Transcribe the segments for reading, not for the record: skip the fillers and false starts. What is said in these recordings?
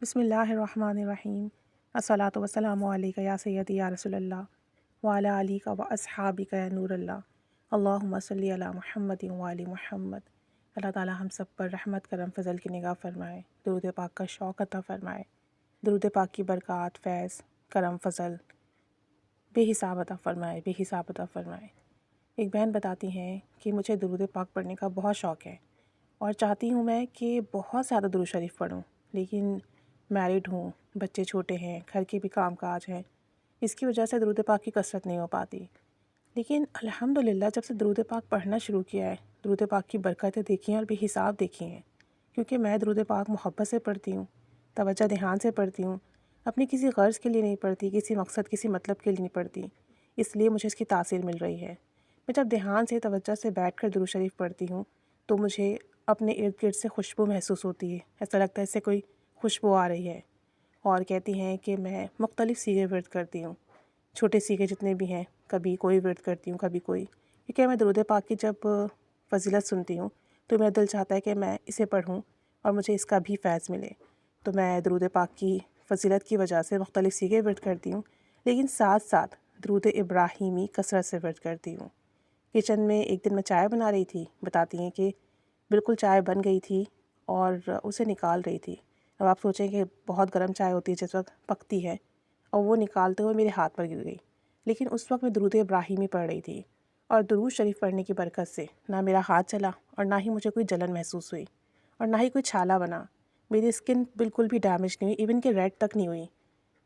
بسم اللہ الرحمن الرحیم الصلاۃ والسلام علیک یا سیدی یا رسول اللہ وعلی علیک و اصحابک یا نور اللہ اللہم صلی علی محمد وعلی محمد۔ اللہ تعالی ہم سب پر رحمت کرم فضل کی نگاہ فرمائے، درود پاک کا شوق عطا فرمائے، درود پاک کی برکات، فیض، کرم، فضل بے حساب عطا فرمائے، بے حساب عطا فرمائے۔ ایک بہن بتاتی ہیں کہ مجھے درود پاک پڑھنے کا بہت شوق ہے اور چاہتی ہوں میں کہ بہت زیادہ درود شریف پڑھوں، لیکن میرڈ ہوں، بچے چھوٹے ہیں، گھر کے بھی کام کاج ہیں، اس کی وجہ سے درود پاک کی کثرت نہیں ہو پاتی۔ لیکن الحمدللہ جب سے درود پاک پڑھنا شروع کیا ہے، درود پاک کی برکتیں دیکھی ہیں اور بے حساب دیکھی ہیں، کیونکہ میں درود پاک محبت سے پڑھتی ہوں، توجہ دھیان سے پڑھتی ہوں، اپنی کسی غرض کے لیے نہیں پڑھتی، کسی مقصد کسی مطلب کے لیے نہیں پڑھتی، اس لیے مجھے اس کی تاثیر مل رہی ہے۔ میں جب دھیان سے توجہ سے بیٹھ کر درود شریف پڑھتی ہوں تو مجھے اپنے ارد گرد سے خوشبو محسوس ہوتی ہے، ایسا لگتا ہے اس سے کوئی خوشبو آ رہی ہے۔ اور کہتی ہیں کہ میں مختلف سیغے ورد کرتی ہوں، چھوٹے سیغے جتنے بھی ہیں، کبھی کوئی ورد کرتی ہوں، کبھی کوئی، کیونکہ میں درود پاک کی جب فضیلت سنتی ہوں تو میرا دل چاہتا ہے کہ میں اسے پڑھوں اور مجھے اس کا بھی فیض ملے، تو میں درود پاک کی فضیلت کی وجہ سے مختلف سیغے ورد کرتی ہوں، لیکن ساتھ ساتھ درود ابراہیمی کثرت سے ورد کرتی ہوں۔ کچن میں ایک دن میں چائے بنا رہی تھی، بتاتی ہیں کہ بالکل چائے بن گئی تھی اور اسے نکال رہی تھی۔ اب آپ سوچیں کہ بہت گرم چائے ہوتی ہے جس وقت پکتی ہے، اور وہ نکالتے ہوئے میرے ہاتھ پر گر گئی، لیکن اس وقت میں درود ابراہیمی پڑھ رہی تھی، اور درود شریف پڑھنے کی برکت سے نہ میرا ہاتھ چلا اور نہ ہی مجھے کوئی جلن محسوس ہوئی اور نہ ہی کوئی چھالا بنا، میری اسکن بالکل بھی ڈیمیج نہیں ہوئی، ایون کہ ریڈ تک نہیں ہوئی۔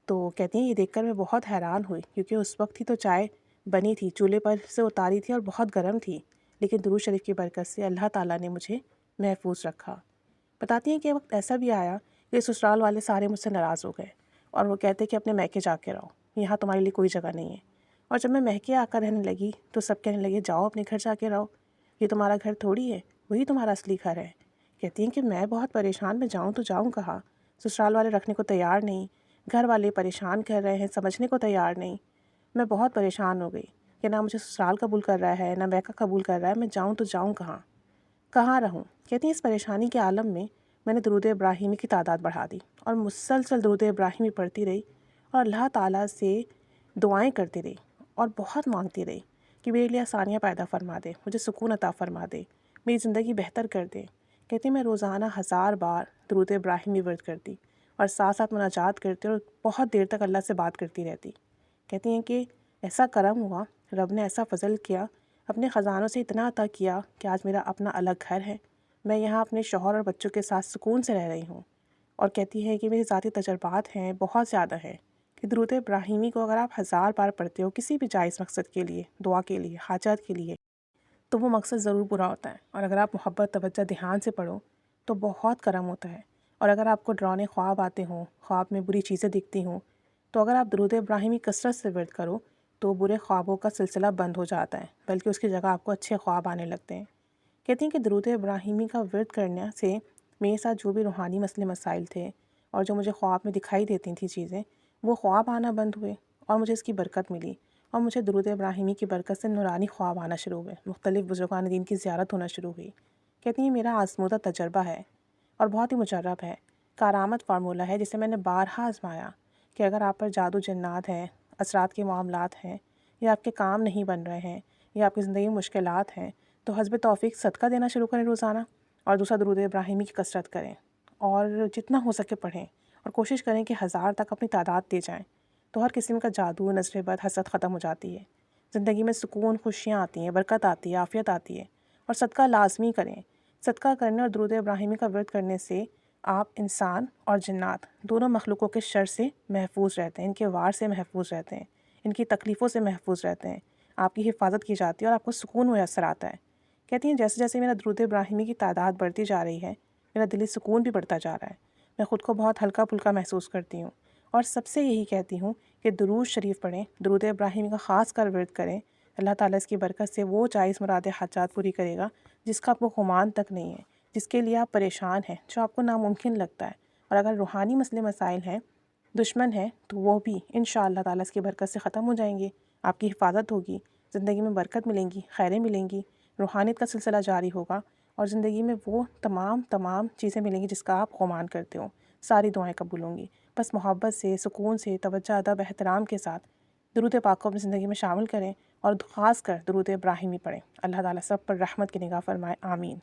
تو کہتی ہیں یہ دیکھ کر میں بہت حیران ہوئی، کیونکہ اس وقت ہی تو چائے بنی تھی، چولہے پر سے اتاری تھی اور بہت گرم تھی، لیکن درود شریف کی برکت سے اللہ تعالیٰ نے مجھے محفوظ رکھا۔ بتاتی ہیں کہ وقت ایسا بھی آیا کہ سسرال والے سارے مجھ سے ناراض ہو گئے اور وہ کہتے کہ اپنے میکے جا کے رہو، یہاں تمہارے لیے کوئی جگہ نہیں ہے۔ اور جب میں میکے آ کر رہنے لگی تو سب کہنے لگے جاؤ اپنے گھر جا کے رہو، یہ تمہارا گھر تھوڑی ہے، وہی تمہارا اصلی گھر ہے۔ کہتی ہیں کہ میں بہت پریشان، میں جاؤں تو جاؤں کہاں، سسرال والے رکھنے کو تیار نہیں، گھر والے پریشان کر رہے ہیں، سمجھنے کو تیار نہیں۔ میں بہت پریشان ہو گئی کہ نہ مجھے سسرال قبول کر رہا ہے، نہ میکہ قبول کر رہا ہے، میں جاؤں تو جاؤں کہاں، کہاں رہوں۔ کہتی ہیں اس پریشانی کے عالم میں نے درود ابراہیمی کی تعداد بڑھا دی اور مسلسل درود ابراہیمی پڑھتی رہی اور اللہ تعالیٰ سے دعائیں کرتی رہی اور بہت مانگتی رہی کہ میرے لیے آسانیاں پیدا فرما دے، مجھے سکون عطا فرما دے، میری زندگی بہتر کر دے۔ کہتی ہیں میں روزانہ 1000 بار درود ابراہیمی ورد کرتی اور ساتھ ساتھ مناجات کرتی اور بہت دیر تک اللہ سے بات کرتی رہتی۔ کہتی ہیں کہ ایسا کرم ہوا، رب نے ایسا فضل کیا، اپنے خزانوں سے اتنا عطا کیا کہ آج میرا اپنا الگ گھر ہے، میں یہاں اپنے شوہر اور بچوں کے ساتھ سکون سے رہ رہی ہوں۔ اور کہتی ہے کہ میرے ذاتی تجربات ہیں، بہت زیادہ ہیں، کہ درود ابراہیمی کو اگر آپ 1000 بار پڑھتے ہو کسی بھی جائز مقصد کے لیے، دعا کے لیے، حاجات کے لیے، تو وہ مقصد ضرور پورا ہوتا ہے۔ اور اگر آپ محبت، توجہ، دھیان سے پڑھو تو بہت کرم ہوتا ہے۔ اور اگر آپ کو ڈرانے خواب آتے ہوں، خواب میں بری چیزیں دکھتی ہوں، تو اگر آپ درود ابراہیمی کثرت سے ورد کرو تو برے خوابوں کا سلسلہ بند ہو جاتا ہے، بلکہ اس کی جگہ آپ کو اچھے خواب آنے لگتے ہیں۔ کہتی ہیں کہ درود ابراہیمی کا ورد کرنے سے میرے ساتھ جو بھی روحانی مسئلے مسائل تھے اور جو مجھے خواب میں دکھائی دیتی تھیں چیزیں، وہ خواب آنا بند ہوئے اور مجھے اس کی برکت ملی، اور مجھے درود ابراہیمی کی برکت سے نورانی خواب آنا شروع ہوئے، مختلف بزرگان دین کی زیارت ہونا شروع ہوئی۔ کہتی ہیں میرا آزمودہ تجربہ ہے اور بہت ہی مجرب ہے، کارآمد فارمولہ ہے جسے میں نے بارہا آزمایا کہ اگر آپ پر جادو جنات ہیں، اثرات کے معاملات ہیں، یا آپ کے کام نہیں بن رہے ہیں، یا آپ کی زندگی میں مشکلات ہیں، تو حسب توفیق صدقہ دینا شروع کریں روزانہ، اور دوسرا درود ابراہیمی کی کثرت کریں اور جتنا ہو سکے پڑھیں، اور کوشش کریں کہ 1000 تک اپنی تعداد دے جائیں، تو ہر قسم کا جادو، نظر بد، حسد ختم ہو جاتی ہے، زندگی میں سکون، خوشیاں آتی ہیں، برکت آتی ہے، عافیت آتی ہے۔ اور صدقہ لازمی کریں، صدقہ کرنے اور درود ابراہیمی کا ورد کرنے سے آپ انسان اور جنات دونوں مخلوقوں کے شر سے محفوظ رہتے ہیں، ان کے وار سے محفوظ رہتے ہیں، ان کی تکلیفوں سے محفوظ رہتے ہیں، آپ کی حفاظت کی جاتی ہے اور آپ کو سکون میسر آتا ہے۔ کہتی ہیں جیسے جیسے میرا درود ابراہیمی کی تعداد بڑھتی جا رہی ہے، میرا دلی سکون بھی بڑھتا جا رہا ہے، میں خود کو بہت ہلکا پھلکا محسوس کرتی ہوں، اور سب سے یہی کہتی ہوں کہ درود شریف پڑھیں، درود ابراہیمی کا خاص کر ورد کریں، اللہ تعالیٰ اس کی برکت سے وہ جائز مراد حاجات پوری کرے گا جس کا آپ کو گمان تک نہیں ہے، جس کے لیے آپ پریشان ہیں، جو آپ کو ناممکن لگتا ہے۔ اور اگر روحانی مسئلے مسائل ہیں، دشمن ہیں، تو وہ بھی انشاءاللہ تعالیٰ اس کی برکت سے ختم ہو جائیں گے، آپ کی حفاظت ہوگی، زندگی میں برکت ملیں گی، خیریں ملیں گی، روحانیت کا سلسلہ جاری ہوگا، اور زندگی میں وہ تمام چیزیں ملیں گی جس کا آپ گمان کرتے ہو۔ ساری دعائیں قبول ہوں گی۔ بس محبت سے، سکون سے، توجہ، ادب، احترام کے ساتھ درود پاک کو اپنی زندگی میں شامل کریں اور خاص کر درود ابراہیمی پڑھیں۔ اللہ تعالیٰ سب پر رحمت کی نگاہ فرمائے، آمین۔